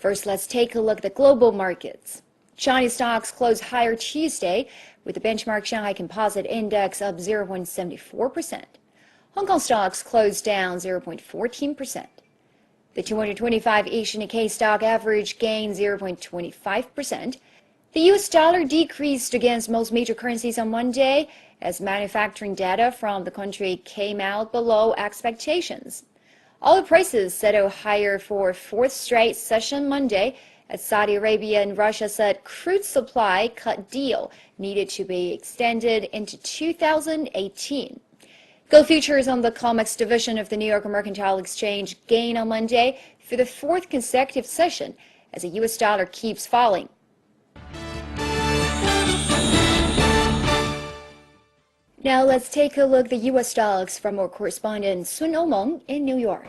First, let's take a look at the global markets. Chinese stocks closed higher Tuesday, with the benchmark Shanghai Composite Index up 0.74%. Hong Kong stocks closed down 0.14%. The 225 Asian Nikkei stock average gained 0.25%. The U.S. dollar decreased against most major currencies on Monday as manufacturing data from the country came out below expectations. Oil prices settled higher for a fourth straight session Monday as Saudi Arabia and Russia said crude supply cut deal needed to be extended into 2018. Gold futures on the COMEX division of the New York Mercantile Exchange gained on Monday for the fourth consecutive session as the U.S. dollar keeps falling. Now let's take a look at the U.S. stocks from our correspondent Sun Omeng in New York.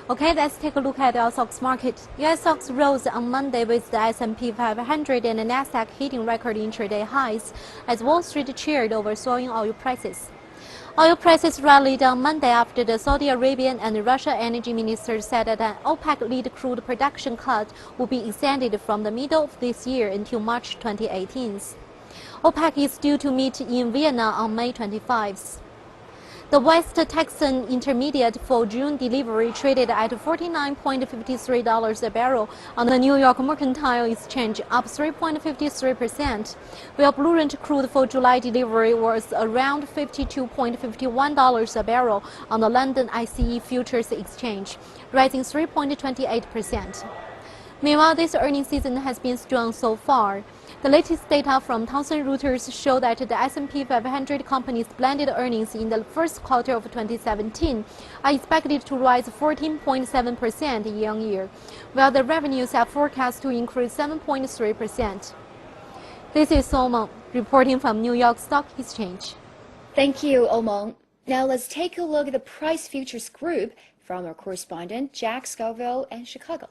Okay, let's take a look at the stocks market. U.S. stocks rose on Monday with the S&P 500 and the Nasdaq hitting record intraday highs as Wall Street cheered over soaring oil prices. Oil prices rallied on Monday after the Saudi Arabian and Russia energy ministers said that an OPEC-led crude production cut will be extended from the middle of this year until March 2018. OPEC is due to meet in Vienna on May 25. The West Texan Intermediate for June delivery traded at $49.53 a barrel on the New York Mercantile Exchange, up 3.53%, while Brent crude for July delivery was around $52.51 a barrel on the London ICE Futures Exchange, rising 3.28%. Meanwhile, this earnings season has been strong so far. The latest data from Thomson Reuters show that the S&P 500 companies' blended earnings in the first quarter of 2017 are expected to rise 14.7% year-on-year, while the revenues are forecast to increase 7.3%. This is Omeng reporting from New York Stock Exchange. Thank you, Omeng. Now let's take a look at the price futures group from our correspondent Jack Scoville in Chicago.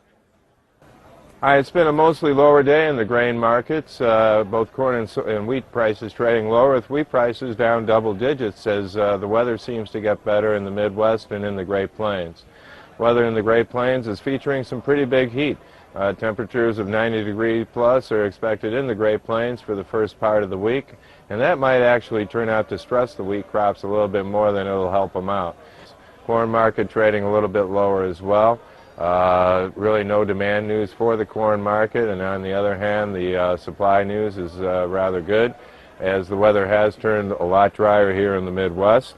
Hi, it's been a mostly lower day in the grain markets. Both corn and wheat prices trading lower, with wheat prices down double digits as the weather seems to get better in the Midwest and in the Great Plains. Weather in the Great Plains is featuring some pretty big heat. Temperatures of 90 degrees plus are expected in the Great Plains for the first part of the week, and that might actually turn out to stress the wheat crops a little bit more than it'll help them out. Corn market trading a little bit lower as well. Really no demand news for the corn market, and on the other hand, the supply news is rather good, as the weather has turned a lot drier here in the Midwest,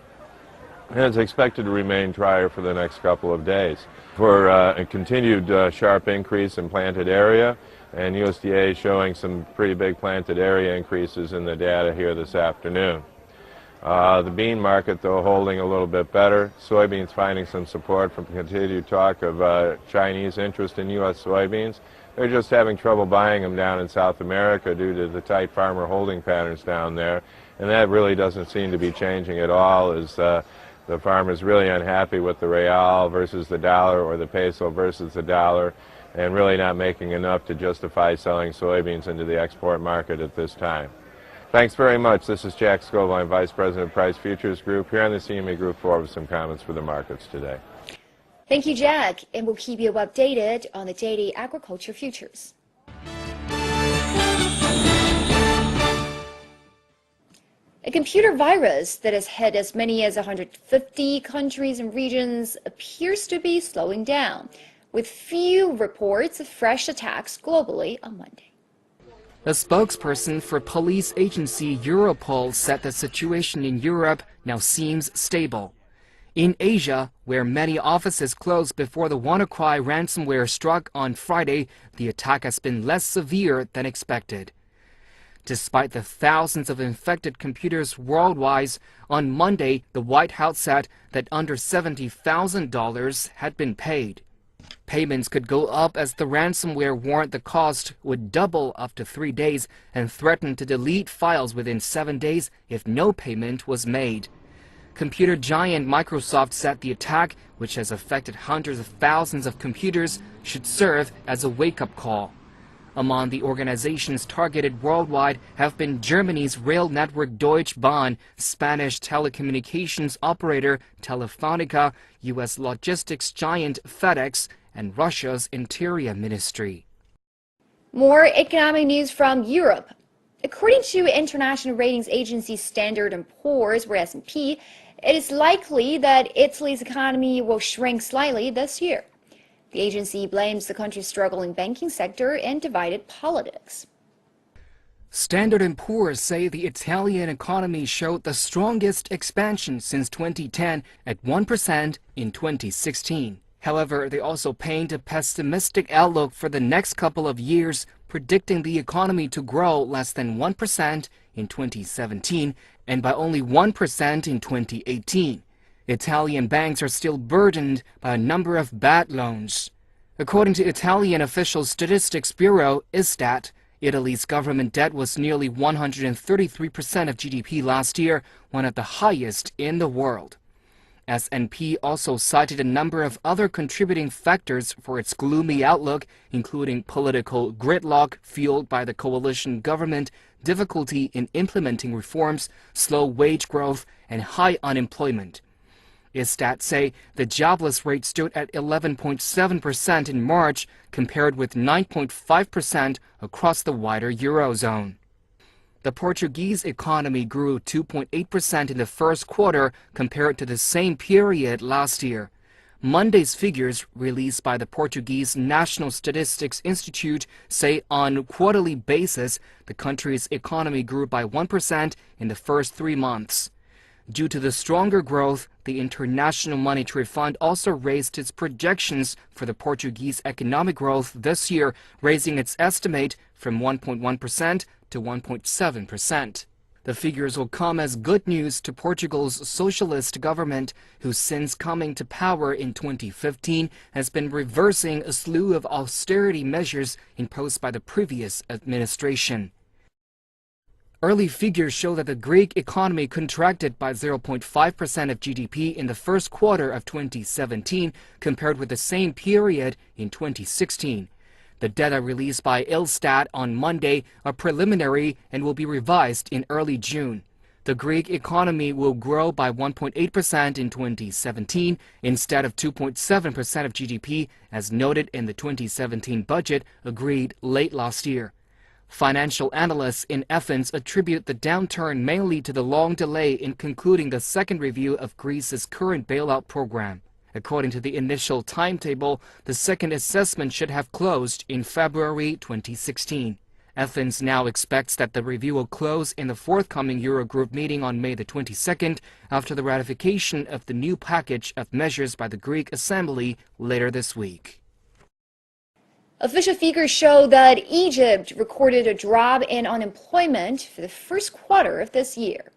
and it's expected to remain drier for the next couple of days. For a continued sharp increase in planted area, and USDA is showing some pretty big planted area increases in the data here this afternoon. The bean market, though, holding a little bit better. Soybeans finding some support from continued talk of Chinese interest in U.S. soybeans. They're just having trouble buying them down in South America due to the tight farmer holding patterns down there. And that really doesn't seem to be changing at all, as the farmers really unhappy with the real versus the dollar or the peso versus the dollar, and really not making enough to justify selling soybeans into the export market at this time. Thanks very much. This is Jack Scoville. I'm Vice President of Price Futures Group here on the CME Group 4 with some comments for the markets today. Thank you, Jack, and we'll keep you updated on the daily agriculture futures. A computer virus that has hit as many as 150 countries and regions appears to be slowing down, with few reports of fresh attacks globally on Monday. A spokesperson for police agency Europol said the situation in Europe now seems stable. In Asia, where many offices closed before the WannaCry ransomware struck on Friday, the attack has been less severe than expected. Despite the thousands of infected computers worldwide, on Monday, the White House said that under $70,000 had been paid. Payments could go up as the ransomware warned the cost would double after 3 days and threatened to delete files within 7 days if no payment was made. Computer giant Microsoft said the attack, which has affected hundreds of thousands of computers, should serve as a wake-up call. Among the organizations targeted worldwide have been Germany's rail network Deutsche Bahn, Spanish telecommunications operator Telefonica, U.S. logistics giant FedEx, and Russia's Interior Ministry. More economic news from Europe. According to international ratings agency Standard & Poor's, or S&P, it is likely that Italy's economy will shrink slightly this year. The agency blames the country's struggling banking sector and divided politics. Standard & Poor's say the Italian economy showed the strongest expansion since 2010 at 1% in 2016. However, they also paint a pessimistic outlook for the next couple of years, predicting the economy to grow less than 1% in 2017 and by only 1% in 2018. Italian banks are still burdened by a number of bad loans. According to Italian official statistics bureau, Istat, Italy's government debt was nearly 133% of GDP last year, one of the highest in the world. S&P also cited a number of other contributing factors for its gloomy outlook, including political gridlock fueled by the coalition government, difficulty in implementing reforms, slow wage growth, and high unemployment. Istat say the jobless rate stood at 11.7% in March, compared with 9.5% across the wider Eurozone. The Portuguese economy grew 2.8% in the first quarter compared to the same period last year. Monday's figures, released by the Portuguese National Statistics Institute, say on a quarterly basis the country's economy grew by 1% in the first 3 months. Due to the stronger growth, the International Monetary Fund also raised its projections for the Portuguese economic growth this year, raising its estimate from 1.1% to 1.7%. The figures will come as good news to Portugal's socialist government, who since coming to power in 2015 has been reversing a slew of austerity measures imposed by the previous administration. Early figures show that the Greek economy contracted by 0.5% of GDP in the first quarter of 2017 compared with the same period in 2016. The data released by Istat on Monday are preliminary and will be revised in early June. The Greek economy will grow by 1.8% in 2017 instead of 2.7% of GDP, as noted in the 2017 budget agreed late last year. Financial analysts in Athens attribute the downturn mainly to the long delay in concluding the second review of Greece's current bailout program. According to the initial timetable, the second assessment should have closed in February 2016. Athens now expects that the review will close in the forthcoming Eurogroup meeting on May the 22nd after the ratification of the new package of measures by the Greek Assembly later this week. Official figures show that Egypt recorded a drop in unemployment for the first quarter of this year.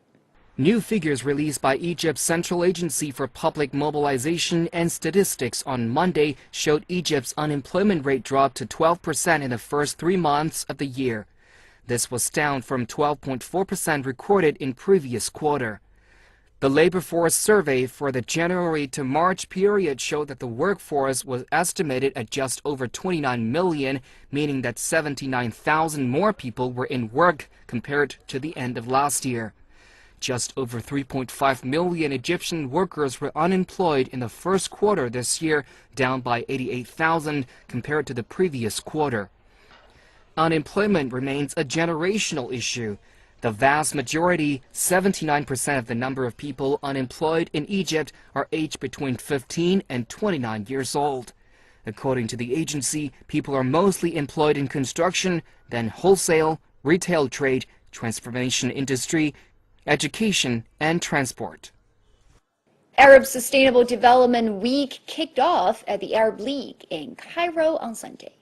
New figures released by Egypt's Central Agency for Public Mobilization and Statistics on Monday showed Egypt's unemployment rate dropped to 12% in the first 3 months of the year. This was down from 12.4% recorded in previous quarter. The labor force survey for the January to March period showed that the workforce was estimated at just over 29 million, meaning that 79,000 more people were in work compared to the end of last year. Just over 3.5 million Egyptian workers were unemployed in the first quarter this year, down by 88,000 compared to the previous quarter. Unemployment remains a generational issue. The vast majority, 79% of the number of people unemployed in Egypt, are aged between 15 and 29 years old. According to the agency, people are mostly employed in construction, then wholesale, retail trade, transformation industry, education, and transport. Arab Sustainable Development Week kicked off at the Arab League in Cairo on Sunday.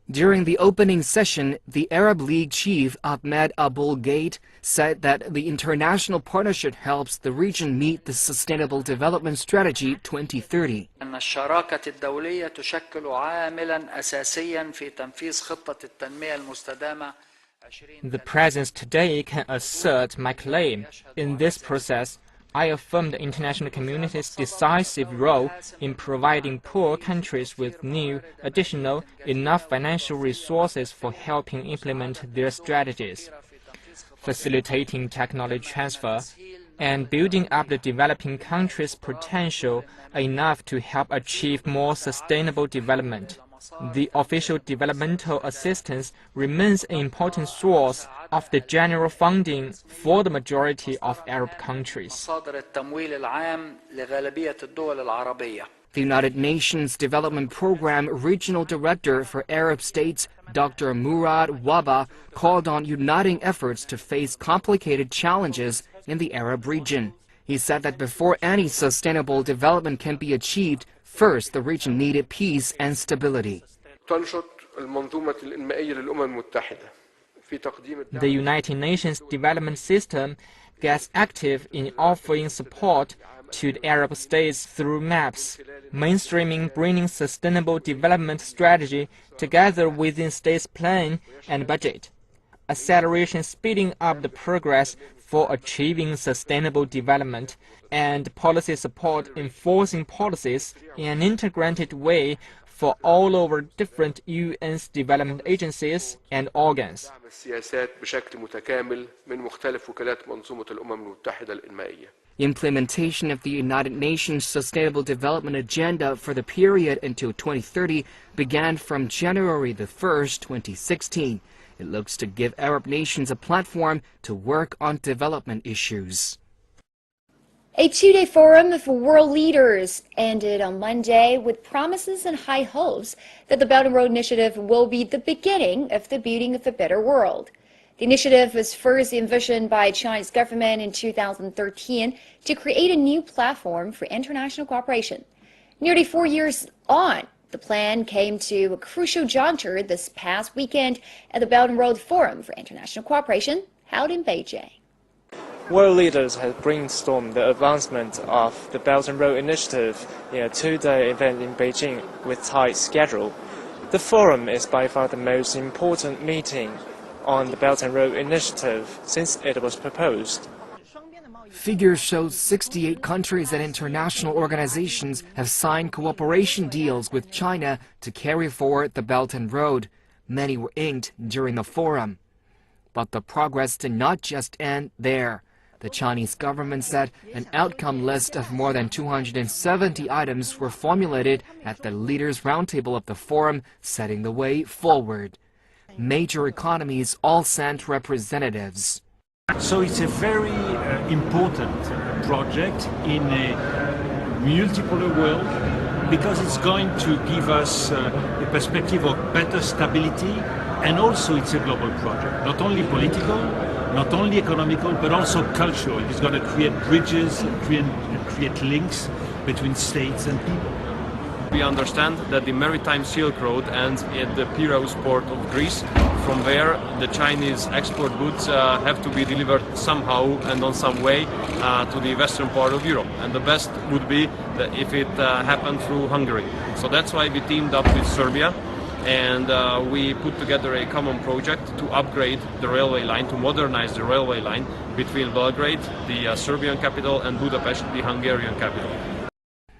During the opening session, the Arab League chief Ahmed Abul Gate said that the international partnership helps the region meet the Sustainable Development Strategy 2030. الشراكة الدولية تشكل عاملاً أساسياً في تنفيذ خطة التنمية المستدامة. The presence today can assert my claim. In this process, I affirm the international community's decisive role in providing poor countries with new, additional, enough financial resources for helping implement their strategies, facilitating technology transfer, and building up the developing countries' potential enough to help achieve more sustainable development. The official developmental assistance remains an important source of the general funding for the majority of Arab countries. The United Nations Development Program Regional Director for Arab States, Dr. Murad Waba, called on uniting efforts to face complicated challenges in the Arab region. He said that before any sustainable development can be achieved, first the region needed peace and stability. The United Nations development system gets active in offering support to the Arab states through maps, mainstreaming bringing sustainable development strategy together within states' plan and budget, acceleration speeding up the progress for achieving sustainable development, and policy support enforcing policies in an integrated way for all over different UN's development agencies and organs. Implementation of the United Nations Sustainable Development Agenda for the period until 2030 began from January the 1st, 2016. It looks to give Arab nations a platform to work on development issues. A two-day forum of world leaders ended on Monday with promises and high hopes that the Belt and Road Initiative will be the beginning of the building of a better world. The initiative was first envisioned by China's government in 2013 to create a new platform for international cooperation. Nearly 4 years on, the plan came to a crucial juncture this past weekend at the Belt and Road Forum for International Cooperation held in Beijing. World leaders have brainstormed the advancement of the Belt and Road Initiative in a two-day event in Beijing with tight schedule. The forum is by far the most important meeting on the Belt and Road Initiative since it was proposed. Figures show 68 countries and international organizations have signed cooperation deals with China to carry forward the Belt and Road. Many were inked during the forum. But the progress did not just end there. The Chinese government said an outcome list of more than 270 items were formulated at the leaders' roundtable of the forum, setting the way forward. Major economies all sent representatives. So it's a very important project in a multipolar world because it's going to give us a perspective of better stability, and also it's a global project, not only political, not only economical, but also cultural. It's going to create bridges, create links between states and people. We understand that the maritime Silk Road ends at the Piraeus port of Greece. From there, the Chinese export goods have to be delivered somehow and on some way to the western part of Europe. And the best would be that if it happened through Hungary. So that's why we teamed up with Serbia, and we put together a common project to upgrade the railway line, to modernize the railway line between Belgrade, the Serbian capital, and Budapest, the Hungarian capital.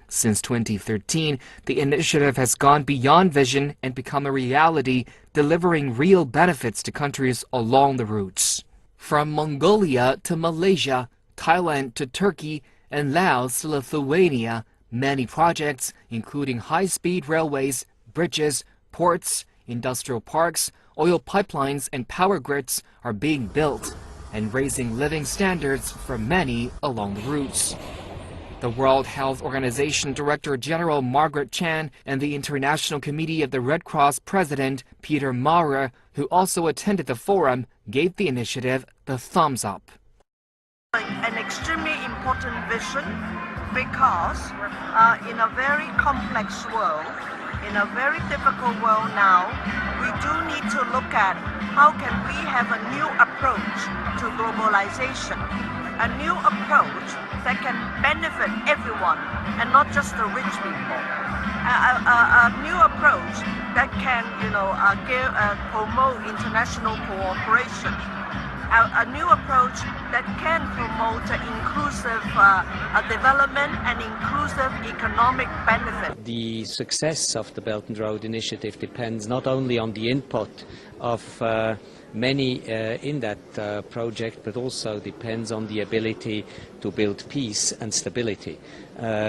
Since 2013, the initiative has gone beyond vision and become a reality, delivering real benefits to countries along the routes. From Mongolia to Malaysia, Thailand to Turkey, and Laos to Lithuania, many projects, including high-speed railways, bridges, ports, industrial parks, oil pipelines, and power grids are being built and raising living standards for many along the routes. The World Health Organization Director General Margaret Chan and the International Committee of the Red Cross President Peter Maurer, who also attended the forum, gave the initiative the thumbs up. An extremely important vision because in a very complex world, in a very difficult world now, we do need to look at how can we have a new approach to globalization, a new approach that can benefit everyone and not just the rich people, a new approach that can, promote international cooperation, a new approach that can promote inclusion inclusive development and inclusive economic benefit. The success of the Belt and Road Initiative depends not only on the input of many in that project, but also depends on the ability to build peace and stability.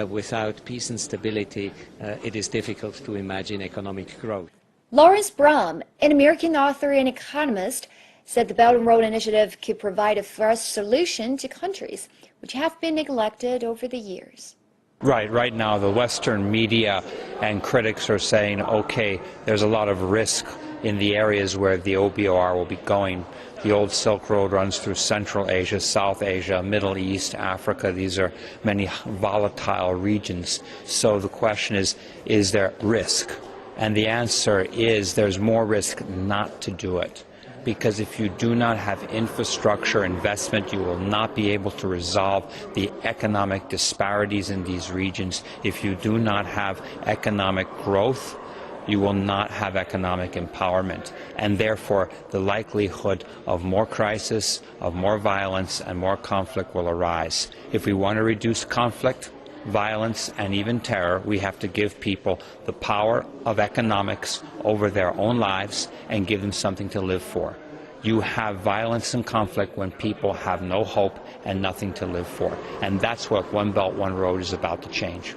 Without peace and stability, it is difficult to imagine economic growth. Lawrence Brum, an American author and economist, said the Belt and Road Initiative could provide a fresh solution to countries which have been neglected over the years. Right now the Western media and critics are saying, okay, there's a lot of risk in the areas where the OBOR will be going. The old Silk Road runs through Central Asia, South Asia, Middle East, Africa. These are many volatile regions. So the question is there risk? And the answer is there's more risk not to do it. Because if you do not have infrastructure investment, you will not be able to resolve the economic disparities in these regions. If you do not have economic growth, you will not have economic empowerment, and therefore the likelihood of more crisis, of more violence, and more conflict will arise. If we want to reduce conflict, violence, and even terror, we have to give people the power of economics over their own lives and give them something to live for. You have violence and conflict when people have no hope and nothing to live for, and that's what One Belt, One Road is about to change.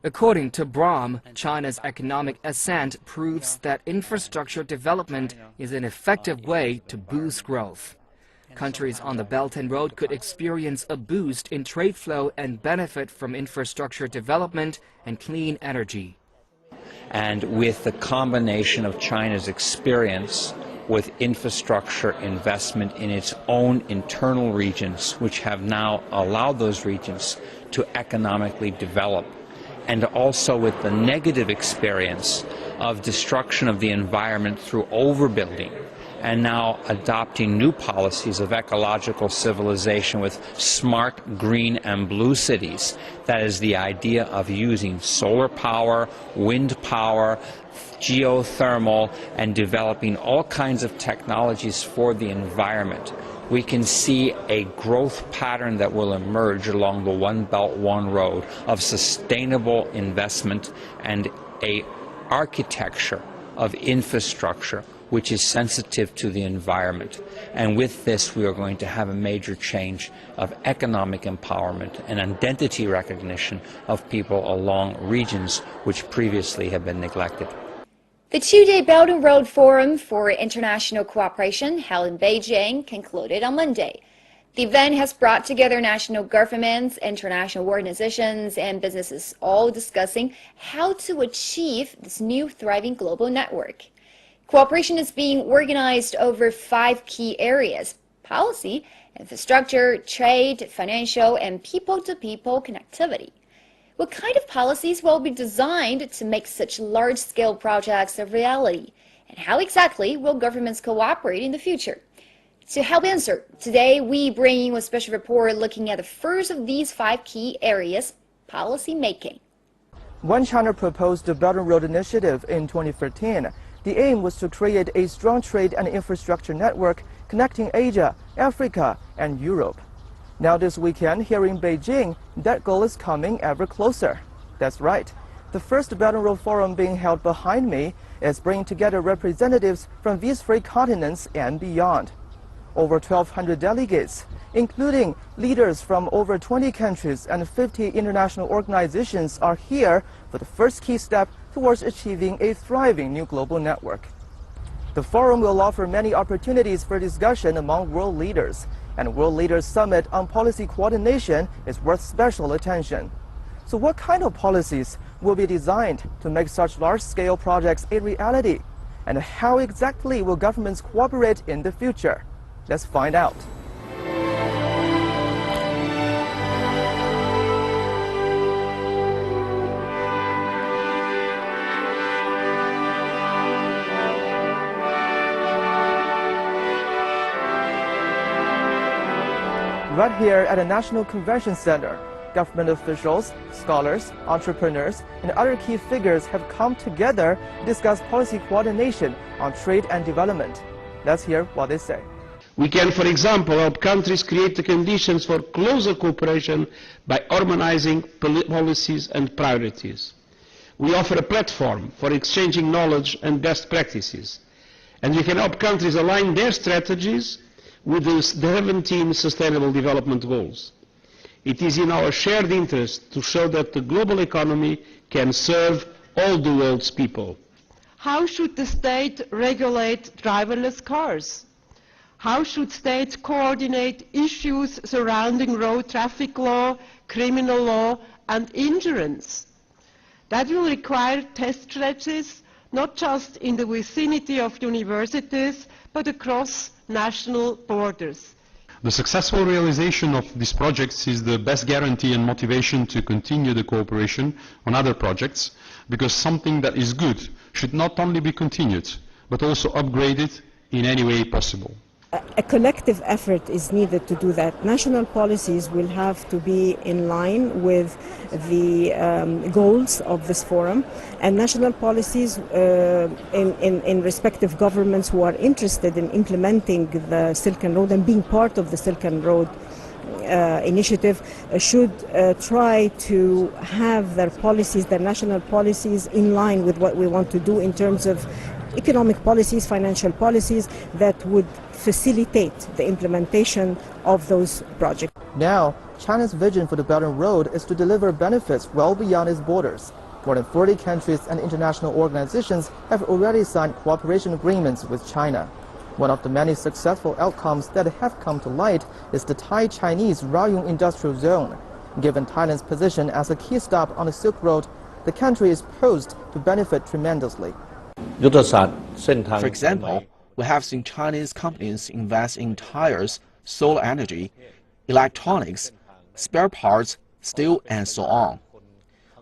According to Brum, China's economic ascent proves that infrastructure development is an effective way to boost growth. Countries on the Belt and Road could experience a boost in trade flow and benefit from infrastructure development and clean energy. And with the combination of China's experience with infrastructure investment in its own internal regions, which have now allowed those regions to economically develop, and also with the negative experience of destruction of the environment through overbuilding, and now adopting new policies of ecological civilization with smart green and blue cities. That is the idea of using solar power, wind power, geothermal, and developing all kinds of technologies for the environment. We can see a growth pattern that will emerge along the One Belt, One Road of sustainable investment and a architecture of infrastructure which is sensitive to the environment. And with this, we are going to have a major change of economic empowerment and identity recognition of people along regions which previously have been neglected. The two-day Belt and Road Forum for International Cooperation held in Beijing concluded on Monday. The event has brought together national governments, international organizations, and businesses all discussing how to achieve this new thriving global network. Cooperation is being organized over 5 key areas: policy, infrastructure, trade, financial, and people-to-people connectivity. What kind of policies will be designed to make such large-scale projects a reality? And how exactly will governments cooperate in the future? To help answer, today we bring you a special report looking at the first of these 5 key areas, policy making. When China proposed the Belt and Road Initiative in 2013, the aim was to create a strong trade and infrastructure network connecting Asia, Africa, and Europe. Now this weekend here in Beijing, that goal is coming ever closer. That's right. The first Belt and Road Forum being held behind me is bringing together representatives from these 3 continents and beyond. Over 1,200 delegates, including leaders from over 20 countries and 50 international organizations, are here for the first key step towards achieving a thriving new global network. The forum will offer many opportunities for discussion among world leaders, and World Leaders Summit on Policy Coordination is worth special attention. So what kind of policies will be designed to make such large-scale projects a reality? And how exactly will governments cooperate in the future? Let's find out. Right here at the National Convention Center, government officials, scholars, entrepreneurs, and other key figures have come together to discuss policy coordination on trade and development. Let's hear what they say. We can, for example, help countries create the conditions for closer cooperation by harmonizing policies and priorities. We offer a platform for exchanging knowledge and best practices, and we can help countries align their strategies with the 17 Sustainable Development Goals. It is in our shared interest to show that the global economy can serve all the world's people. How should the state regulate driverless cars? How should states coordinate issues surrounding road traffic law, criminal law, and insurance? That will require test stretches, not just in the vicinity of universities, but across national borders. The successful realization of these projects is the best guarantee and motivation to continue the cooperation on other projects, because something that is good should not only be continued, but also upgraded in any way possible. A collective effort is needed to do that. National policies will have to be in line with the goals of this forum, and national policies in respective governments who are interested in implementing the Silk Road and being part of the Silk Road initiative should try to have their policies, their national policies, in line with what we want to do in terms of economic policies, financial policies that would facilitate the implementation of those projects. Now, China's vision for the Belt and Road is to deliver benefits well beyond its borders. More than 40 countries and international organizations have already signed cooperation agreements with China. One of the many successful outcomes that have come to light is the Thai-Chinese Rayong Industrial Zone. Given Thailand's position as a key stop on the Silk Road, the country is poised to benefit tremendously. For example, we have seen Chinese companies invest in tires, solar energy, electronics, spare parts, steel, and so on.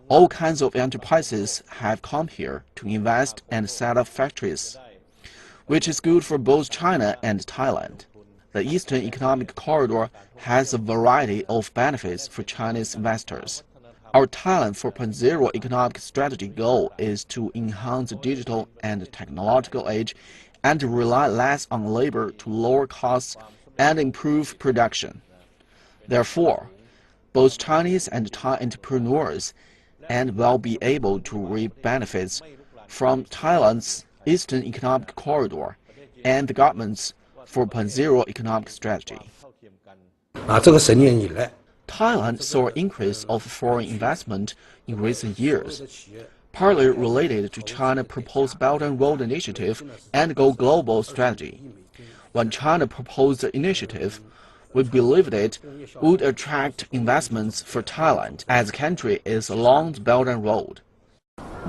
All kinds of enterprises have come here to invest and set up factories, which is good for both China and Thailand. The Eastern Economic Corridor has a variety of benefits for Chinese investors. Our Thailand 4.0 economic strategy goal is to enhance the digital and technological age and rely less on labor to lower costs and improve production. Therefore, both Chinese and Thai entrepreneurs and will be able to reap benefits from Thailand's Eastern Economic Corridor and the government's 4.0 economic strategy. Thailand saw an increase of foreign investment in recent years, partly related to China's proposed Belt and Road Initiative and Go Global strategy. When China proposed the initiative, we believed it would attract investments for Thailand, as the country is along the Belt and Road.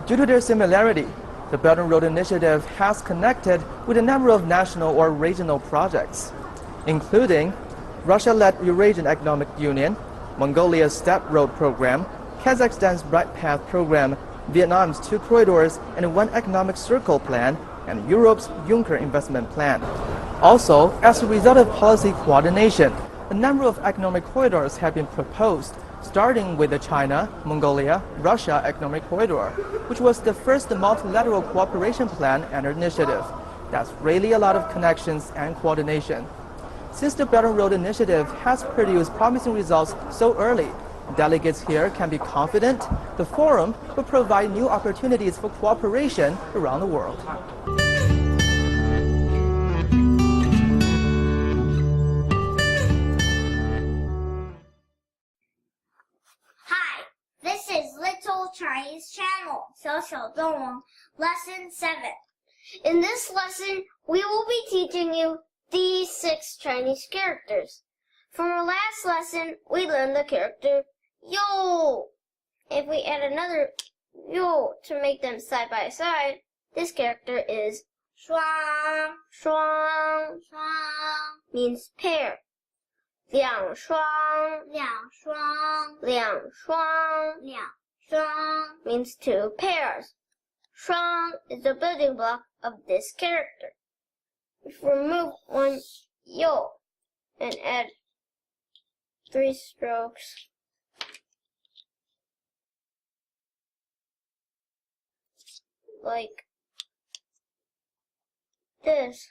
Due to their similarity, the Belt and Road Initiative has connected with a number of national or regional projects, including Russia-led Eurasian Economic Union, Mongolia's Step Road Program, Kazakhstan's Bright Path Program, Vietnam's 2 Corridors and 1 Economic Circle Plan, and Europe's Juncker Investment Plan. Also, as a result of policy coordination, a number of economic corridors have been proposed, starting with the China, Mongolia, Russia Economic Corridor, which was the first multilateral cooperation plan and initiative. That's really a lot of connections and coordination. Since the Belt and Road Initiative has produced promising results so early, delegates here can be confident the forum will provide new opportunities for cooperation around the world. Hi, this is Little Chinese Channel, 小小动物, Lesson 7. In this lesson, we will be teaching you these 6 Chinese characters. From our last lesson, we learned the character yo. If we add another yo to make them side by side, this character is shuang. Shuang, shuang means pair. 两双, 两双, 两双, 两双 means 2 pairs. Shuang is the building block of this character. If we remove 1 yo and add 3 strokes, like this,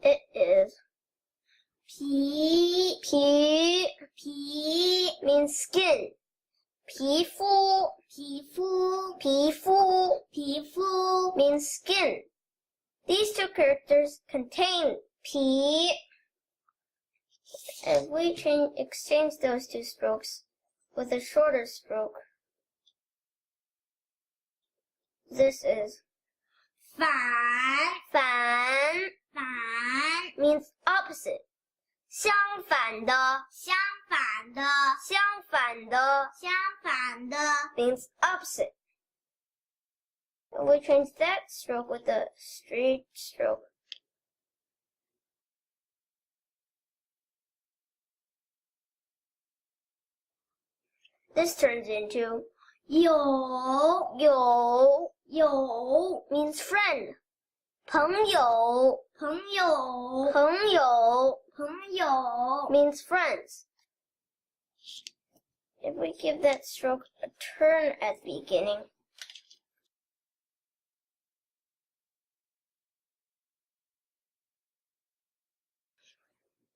it is 皮 means skin. 皮肤 means skin. These two characters contain 皮. If we exchange those two strokes with a shorter stroke, this is 反 means opposite. 相反的 means opposite. We change that stroke with a straight stroke. This turns into 友 means friend. 朋友 means friends. If we give that stroke a turn at the beginning,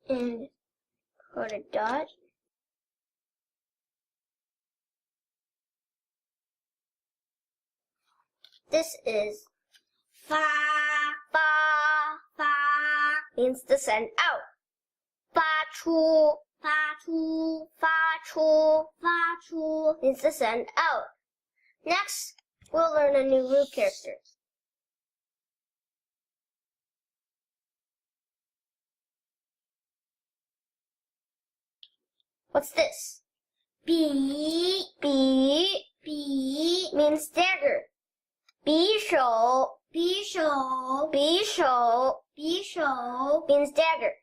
and put a dot, this is 发 means to send out. 发出 means to send out. Next, we'll learn a new root character. What's this? 匕 means dagger. 匕首 means dagger.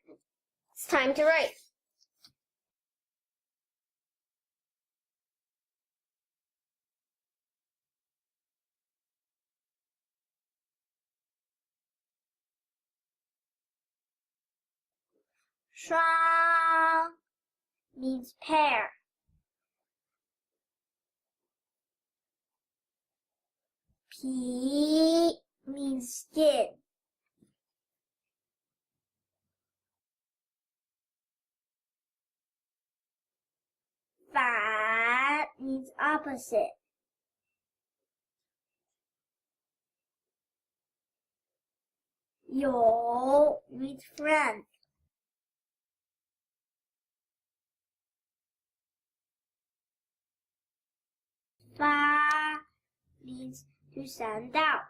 It's time to write. Shuang means pear. Pi means skin. Fa means opposite. You means friend. Fa means to send out.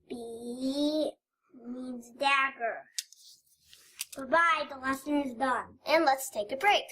Bi means dagger. Bye-bye, the lesson is done. And let's take a break.